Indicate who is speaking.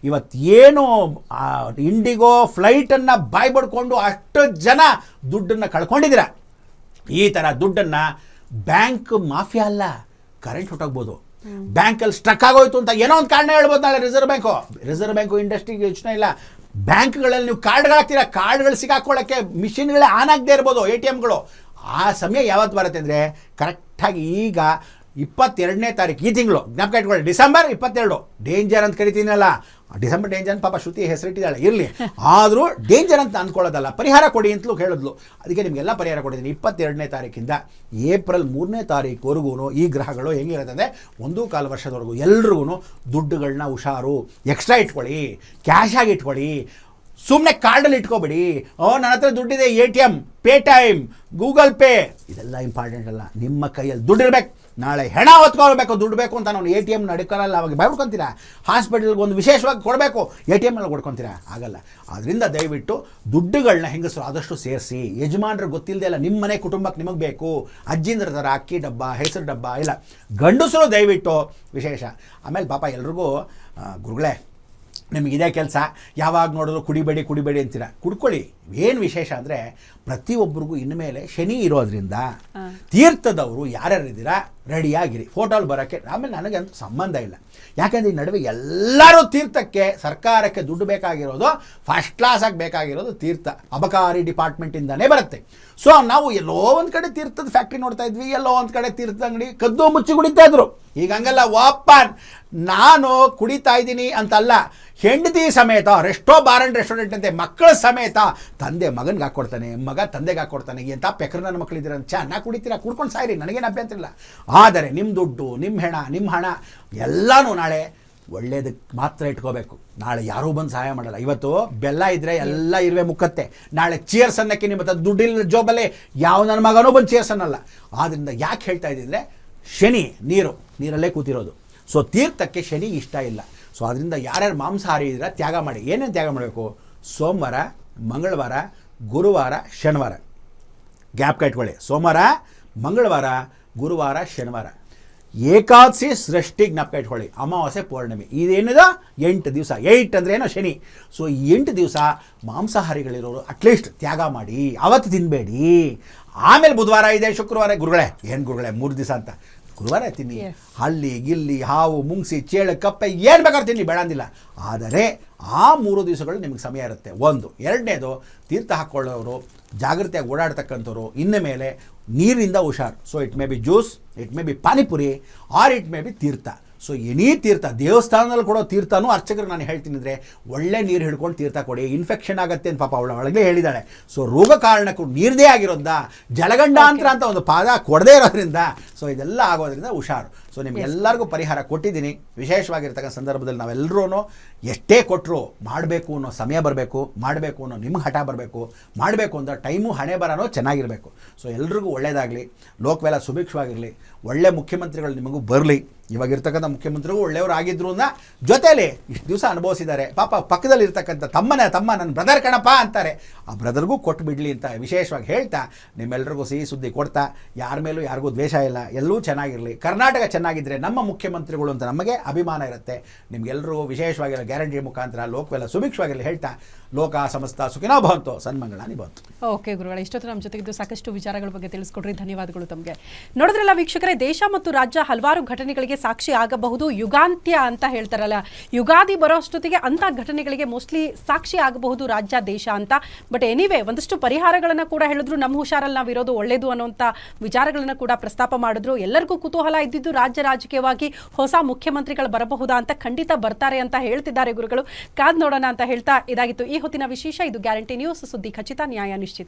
Speaker 1: ಇವತ್ತೇನು ಇಂಡಿಗೋ ಫ್ಲೈಟನ್ನು ಬಾಯಿ ಬಡ್ಕೊಂಡು ಅಷ್ಟು ಜನ ದುಡ್ಡನ್ನು ಕಳ್ಕೊಂಡಿದ್ದೀರ. ಈ ಥರ ದುಡ್ಡನ್ನು ಬ್ಯಾಂಕ್ ಮಾಫಿಯಾ ಅಲ್ಲ, ಕರೆಂಟ್ ಹೊಟ್ಟೋಗ್ಬೋದು. ಬ್ಯಾಂಕಲ್ಲಿ ಸ್ಟ್ರಕ್ ಆಗೋಯ್ತು ಅಂತ ಏನೋ ಒಂದು ಕಾರಣ ಹೇಳ್ಬೋದು ನಾಳೆ ರಿಸರ್ವ್ ಬ್ಯಾಂಕು ಇಂಡಸ್ಟ್ರಿಗೆ ಯೋಚನೆ ಇಲ್ಲ. ಬ್ಯಾಂಕ್ಗಳಲ್ಲಿ ನೀವು ಕಾರ್ಡ್ಗಳು ಹಾಕ್ತೀರಾ, ಕಾರ್ಡ್ಗಳು ಸಿಗಾಕೊಳ್ಳೋಕ್ಕೆ ಮಿಷಿನ್ಗಳೇ ಆನ್ ಆಗದೆ ಇರ್ಬೋದು, ATMಗಳು. ಆ ಸಮಯ ಯಾವತ್ತು ಬರುತ್ತೆ ಅಂದರೆ ಕರೆಕ್ಟಾಗಿ ಈಗ 22ನೇ ತಾರೀಕು ಈ ತಿಂಗಳು ಜ್ಞಾಪಕ ಇಟ್ಕೊಳ್ಳಿ. ಡಿಸೆಂಬರ್ 22 ಡೇಂಜರ್ ಅಂತ ಕರಿತೀನಲ್ಲ, ಡಿಸೆಂಬರ್ ಡೇಂಜರ್ ಅಂತ ಪಾಪ ಶ್ರುತಿ ಹೆಸರಿಟ್ಟಿದ್ದಾಳೆ, ಇರಲಿ. ಆದರೂ ಡೇಂಜರ್ ಅಂತ ಅಂದ್ಕೊಳ್ಳೋದಲ್ಲ, ಪರಿಹಾರ ಕೊಡಿ ಅಂತಲೂ ಹೇಳಿದ್ಲು. ಅದಕ್ಕೆ ನಿಮಗೆಲ್ಲ ಪರಿಹಾರ ಕೊಟ್ಟಿದ್ದೀನಿ. 22ನೇ ತಾರೀಕಿಂದ ಏಪ್ರಿಲ್ 3ನೇ ತಾರೀಕುವರೆಗೂ ಈ ಗ್ರಹಗಳು ಹೆಂಗಿರುತ್ತೆ ಅಂದರೆ 1.25 ವರ್ಷದವರೆಗೂ ಎಲ್ರಿಗೂ ದುಡ್ಡುಗಳನ್ನ ಹುಷಾರು, ಎಕ್ಸ್ಟ್ರಾ ಇಟ್ಕೊಳ್ಳಿ, ಕ್ಯಾಶ್ ಆಗಿ ಇಟ್ಕೊಳ್ಳಿ, ಸುಮ್ಮನೆ ಕಾರ್ಡಲ್ಲಿ ಇಟ್ಕೊಬೇಡಿ. ನನ್ನ ಹತ್ರ ದುಡ್ಡಿದೆ, ATM, ಪೇಟೈಮ್, ಗೂಗಲ್ ಪೇ, ಇದೆಲ್ಲ ಇಂಪಾರ್ಟೆಂಟ್ ಅಲ್ಲ. ನಿಮ್ಮ ಕೈಯಲ್ಲಿ ದುಡ್ಡಿರ್ಬೇಕು. ನಾಳೆ ಹೆಣ ಹೊತ್ಕೊಳ್ಬೇಕು, ದುಡ್ಡು ಬೇಕು ಅಂತ ನಾವು ATM ನಡ್ಕೊಳ್ಳಲ್ಲ, ಅವಾಗ ಭಯಪಡ್ಕೊತೀರಾ. ಹಾಸ್ಪಿಟಲ್ಗೆ ಒಂದು ವಿಶೇಷವಾಗಿ ಕೊಡಬೇಕು, ATMಲ್ಲಿ ಕೊಡ್ಕೊತೀರಾ, ಆಗಲ್ಲ. ಆದ್ದರಿಂದ ದಯವಿಟ್ಟು ದುಡ್ಡುಗಳನ್ನ ಹೆಂಗಸರು ಆದಷ್ಟು ಸೇರಿಸಿ. ಯಜಮಾನ್ರಿಗೆ ಗೊತ್ತಿಲ್ಲದೆ ಇಲ್ಲ, ನಿಮ್ಮ ಮನೆ ಕುಟುಂಬಕ್ಕೆ ನಿಮಗೆ ಬೇಕು, ಅಜ್ಜಿಂದ್ರ ಥರ ಅಕ್ಕಿ ಡಬ್ಬ, ಹೆಸರು ಡಬ್ಬ ಇಲ್ಲ. ಗಂಡಸರು ದಯವಿಟ್ಟು ವಿಶೇಷ. ಆಮೇಲೆ ಪಾಪ ಎಲ್ರಿಗೂ ಗುರುಗಳೇ ನಿಮಗಿದೆ ಕೆಲಸ, ಯಾವಾಗ ನೋಡಿದ್ರು ಕುಡಿಬೇಡಿ ಅಂತೀರ. ಕುಡ್ಕೊಳ್ಳಿ. ಏನು ವಿಶೇಷ ಅಂದರೆ ಪ್ರತಿಯೊಬ್ಬರಿಗೂ ಇನ್ಮೇಲೆ ಶನಿ ಇರೋದ್ರಿಂದ ತೀರ್ಥದವರು ಯಾರ್ಯಾರಿದ್ದೀರಾ ರೆಡಿಯಾಗಿರಿ. ಫೋಟೋಲ್ಲಿ ಬರೋಕ್ಕೆ ಆಮೇಲೆ ನನಗಂತೂ ಸಂಬಂಧ ಇಲ್ಲ. ಯಾಕೆಂದರೆ ಈ ನಡುವೆ ಎಲ್ಲರೂ ತೀರ್ಥಕ್ಕೆ ಸರ್ಕಾರಕ್ಕೆ ದುಡ್ಡು ಬೇಕಾಗಿರೋದು, ಫಸ್ಟ್ ಕ್ಲಾಸಾಗಿ ಬೇಕಾಗಿರೋದು ತೀರ್ಥ ಅಬಕಾರಿ ಡಿಪಾರ್ಟ್ಮೆಂಟಿಂದನೇ ಬರುತ್ತೆ. ಸೊ ನಾವು ಎಲ್ಲೋ ಒಂದು ಕಡೆ ತೀರ್ಥದ ಫ್ಯಾಕ್ಟ್ರಿ ನೋಡ್ತಾ ಇದ್ವಿ, ಎಲ್ಲೋ ಒಂದು ಕಡೆ ತೀರ್ಥದ ಅಂಗಡಿ ಕದ್ದು ಮುಚ್ಚಿ ಕುಡಿತಾ ಇದ್ರು. ಈಗ ಹಂಗಲ್ಲ, ವಾಪನ್ ನಾನು ಕುಡಿತಾ ಇದ್ದೀನಿ ಅಂತಲ್ಲ, ಹೆಂಡತಿ ಸಮೇತ ರೆಸ್ಟೋ ಬಾರ್ ಆ್ಯಂಡ್ ರೆಸ್ಟೋರೆಂಟ್ ಅಂತೆ ಮಕ್ಕಳ ಸಮೇತ ತಂದೆ ಮಗನಿಗೆ ಹಾಕ್ಕೊಡ್ತಾನೆ, ಮಗ ತಂದೆಗೆ ಹಾಕ್ಕೊಡ್ತಾನೆ. ಎಂಥ ಪೆಕ್ರ ನನ್ನ ಮಕ್ಕಳಿದ್ದೀರ, ಚೆನ್ನಾಗಿ ಕುಡಿತೀರಾ, ಕುಡ್ಕೊಂಡು ಸಾಯಿರಿ, ನನಗೇನು ಅಭ್ಯಂತರ ಇಲ್ಲ. ಆದರೆ ನಿಮ್ಮ ದುಡ್ಡು, ನಿಮ್ಮ ಹಣ ಎಲ್ಲನೂ ನಾಳೆ ಒಳ್ಳೇದಕ್ಕೆ ಮಾತ್ರ ಇಟ್ಕೋಬೇಕು. ನಾಳೆ ಯಾರೂ ಬಂದು ಸಹಾಯ ಮಾಡಲ್ಲ. ಇವತ್ತು ಬೆಲ್ಲ ಇದ್ದರೆ ಎಲ್ಲ ಇರುವೆ ಮುಕ್ಕತ್ತೆ. ನಾಳೆ ಚೇರ್ಸ್ ಅನ್ನೋಕ್ಕೆ ನಿಮ್ಮ ಹತ್ರ ದುಡ್ಡಿಲ್ಲ ಜೋಬಲ್ಲಿ ಯಾವ ನನ್ನ ಮಗನೂ ಬಂದು ಚೇರ್ಸ್ ಅನ್ನಲ್ಲ. ಆದ್ದರಿಂದ ಯಾಕೆ ಹೇಳ್ತಾ ಇದ್ದಿದ್ರೆ ಶನಿ ನೀರಲ್ಲೇ ಕೂತಿರೋದು. ಸೊ ತೀರ್ಥಕ್ಕೆ ಶನಿ ಇಷ್ಟ ಇಲ್ಲ. ಸೊ ಅದರಿಂದ ಯಾರ್ಯಾರು ಮಾಂಸಾಹಾರಿ ಇದ್ರೆ ತ್ಯಾಗ ಮಾಡಿ. ಏನೇನು ತ್ಯಾಗ ಮಾಡಬೇಕು? ಸೋಮವಾರ, ಮಂಗಳವಾರ, ಗುರುವಾರ, ಶನಿವಾರ. ಗ್ಯಾಪ್ ಇಟ್ಕೊಳ್ಳಿ. ಸೋಮವಾರ, ಮಂಗಳವಾರ, ಗುರುವಾರ, ಶನಿವಾರ. ಏಕಾದಶಿ ಸೃಷ್ಟಿ ಜ್ಞಾಪಕ ಇಟ್ಕೊಳ್ಳಿ. ಅಮಾವಾಸ್ಯೆ, ಪೌರ್ಣಮಿ, ಇದೇನಿದೆ 8 ದಿವಸ. 8 ಅಂದರೆ ಏನೋ ಶನಿ. ಸೊ 8 ದಿವಸ ಮಾಂಸಾಹಾರಿಗಳಿರೋರು ಅಟ್ಲೀಸ್ಟ್ ತ್ಯಾಗ ಮಾಡಿ, ಅವತ್ತು ತಿನ್ನಬೇಡಿ. ಆಮೇಲೆ ಬುಧವಾರ ಇದೆ, ಶುಕ್ರವಾರ. ಗುರುಗಳೇ 3 ದಿವಸ ಅಂತ ಗುರುವಾರ ತಿನ್ನಿ. ಹಲ್ಲಿ ಗಿಲ್ಲಿ ಹಾವು ಮುಂಗ್ಸಿ ಚೇಳು ಕಪ್ಪೆ ಏನು ಬೇಕಾದ್ರೂ ತಿನ್ನಿ, ಬೇಡ ಅಂದಿಲ್ಲ. ಆದರೆ ಆ 3 ದಿವಸಗಳು ನಿಮಗೆ ಸಮಯ ಇರುತ್ತೆ. ಒಂದು. ಎರಡನೇದು, ತೀರ್ಥ ಹಾಕ್ಕೊಳ್ಳೋರು, ಜಾಗೃತಿಯಾಗಿ ಓಡಾಡ್ತಕ್ಕಂಥವ್ರು ಇನ್ನು ಮೇಲೆ ನೀರಿಂದ ಹುಷಾರು. So it may be juice, it may be panipuri, or it may be teertha. So any teertha, ದೇವಸ್ಥಾನದಲ್ಲಿ ಕೊಡೋ ತೀರ್ಥನೂ ಅರ್ಚಕರು ನಾನು ಹೇಳ್ತೀನಿ ಅಂದರೆ ಒಳ್ಳೆ ನೀರು ಹಿಡ್ಕೊಂಡು ತೀರ್ಥ ಕೊಡಿ. ಇನ್ಫೆಕ್ಷನ್ ಆಗುತ್ತೆ ಅಂತ ಪಾಪ ಒಳಗಡೆ ಹೇಳಿದ್ದಾಳೆ. ಸೊ ರೋಗ ಕಾರಣಕ್ಕೂ ನೀರದೇ ಆಗಿರೋದ್ರಿಂದ, ಜಲಗಂಡಾಂತರ ಅಂತ ಒಂದು ಪಾದ ಕೊಡದೇ ಇರೋದ್ರಿಂದ, ಸೊ ಇದೆಲ್ಲ ಆಗೋದ್ರಿಂದ ಹುಷಾರು. ಸೊ ನಿಮಗೆಲ್ಲರಿಗೂ ಪರಿಹಾರ ಕೊಟ್ಟಿದ್ದೀನಿ. ವಿಶೇಷವಾಗಿರ್ತಕ್ಕಂಥ ಸಂದರ್ಭದಲ್ಲಿ ನಾವೆಲ್ಲರೂ ಎಷ್ಟೇ ಕೊಟ್ಟರು ಮಾಡಬೇಕು ಅನ್ನೋ ಸಮಯ ಬರಬೇಕು, ಮಾಡಬೇಕು ಅನ್ನೋ ನಿಮ್ಗೆ ಹಠ ಬರಬೇಕು, ಮಾಡಬೇಕು ಅಂದ್ರೆ ಟೈಮು ಹಣೆ ಬರೋನೋ ಚೆನ್ನಾಗಿರಬೇಕು. ಸೊ ಎಲ್ರಿಗೂ ಒಳ್ಳೆಯದಾಗಲಿ, ಲೋಕವೆಲ್ಲ ಸುಭಿಕ್ಷವಾಗಿರಲಿ, ಒಳ್ಳೆ ಮುಖ್ಯಮಂತ್ರಿಗಳು ನಿಮಗೂ ಬರಲಿ. ಇವಾಗಿರ್ತಕ್ಕಂಥ ಮುಖ್ಯಮಂತ್ರಿಗಳು ಒಳ್ಳೆಯವರು ಆಗಿದ್ರು ಅನ್ನೋ ಜೊತೆಯಲ್ಲಿ ಇಷ್ಟು ದಿವಸ ಅನುಭವಿಸಿದ್ದಾರೆ. ಪಾಪ ಪಕ್ಕದಲ್ಲಿ ಇರ್ತಕ್ಕಂಥ ತಮ್ಮ ನನ್ನ ಬ್ರದರ್ ಕಣಪ್ಪ ಅಂತಾರೆ, ಆ ಬ್ರದರ್ಗೂ ಕೊಟ್ಟು ಬಿಡಲಿ ಅಂತ ವಿಶೇಷವಾಗಿ ಹೇಳ್ತಾ ನಿಮ್ಮೆಲ್ಲರಿಗೂ ಸಿಹಿ ಸುದ್ದಿ ಕೊಡ್ತಾ, ಯಾರ ಮೇಲೂ ಯಾರಿಗೂ ದ್ವೇಷ ಇಲ್ಲ, ಎಲ್ಲೂ ಚೆನ್ನಾಗಿರಲಿ. ಕರ್ನಾಟಕ ಚೆನ್ನಾಗಿದ್ದರೆ ನಮ್ಮ ಮುಖ್ಯಮಂತ್ರಿಗಳು ಅಂತ ನಮಗೆ ಅಭಿಮಾನ ಇರುತ್ತೆ. ನಿಮಗೆಲ್ಲರೂ ವಿಶೇಷವಾಗಿರೋ ಗ್ಯಾರಂಟಿ ಮುಖಾಂತರ ಲೋಕವೆಲ್ಲ ಸುಭಿಕ್ಷವಾಗಿರಲಿ ಹೇಳ್ತಾ, ಲೋಕ ಸಮಸ್ತ ಸುಖಿನೋ ಭವಂತು, ಸನ್ಮಂಗಳಾನಿ ಭವಂತು.
Speaker 2: ಓಕೆ ಗುರುಗಳ, ಇಷ್ಟೊತ್ತು ನಮ್ಮ ಜೊತೆಗಿದ್ದು ಸಾಕಷ್ಟು ವಿಚಾರಗಳ ಬಗ್ಗೆ ತಿಳಿಸ್ಕೊಡ್ರಿ, ಧನ್ಯವಾದಗಳು ತಮಗೆ. ನೋಡಿದ್ರಲ್ಲ ವೀಕ್ಷಕರೇ, ದೇಶ ಮತ್ತು ರಾಜ್ಯ ಹಲವಾರು ಘಟನೆಗಳಿಗೆ ಸಾಕ್ಷಿ ಆಗಬಹುದು. ಯುಗಾಂತ್ಯ ಅಂತ ಹೇಳ್ತಾರಲ್ಲ, ಯುಗಾದಿ ಬರೋಷ್ಟೊತ್ತಿಗೆ ಅಂಥ ಘಟನೆಗಳಿಗೆ ಮೋಸ್ಟ್ಲಿ ಸಾಕ್ಷಿ ಆಗಬಹುದು ರಾಜ್ಯ, ದೇಶ ಅಂತ. ಬಟ್ ಎನಿವೇ ಒಂದಷ್ಟು ಪರಿಹಾರಗಳನ್ನು ಕೂಡ ಹೇಳಿದ್ರು. ನಮ್ಮ ಹುಷಾರಲ್ಲಿ ನಾವಿರೋದು ಒಳ್ಳೇದು ಅನ್ನೋಂಥ ವಿಚಾರಗಳನ್ನು ಕೂಡ ಪ್ರಸ್ತಾಪ ಮಾಡಿದ್ರು. ಎಲ್ಲರಿಗೂ ಕುತೂಹಲ ಇದ್ದಿದ್ದು ರಾಜ್ಯ ರಾಜಕೀಯವಾಗಿ ಹೊಸ ಮುಖ್ಯಮಂತ್ರಿಗಳು ಬರಬಹುದಾ ಅಂತ. ಖಂಡಿತ ಬರ್ತಾರೆ ಅಂತ ಹೇಳ್ತಿದ್ದಾರೆ ಗುರುಗಳು. ಕಾದ್ ನೋಡೋಣ ಅಂತ ಹೇಳ್ತಾ ಇದಾಗಿತ್ತು ಈ ಹೊತ್ತಿನ ವಿಶೇಷ. ಇದು ಗ್ಯಾರಂಟಿ ನ್ಯೂಸ್, ಸುದ್ದಿ ಖಚಿತ, ನ್ಯಾಯ ನಿಶ್ಚಿತ.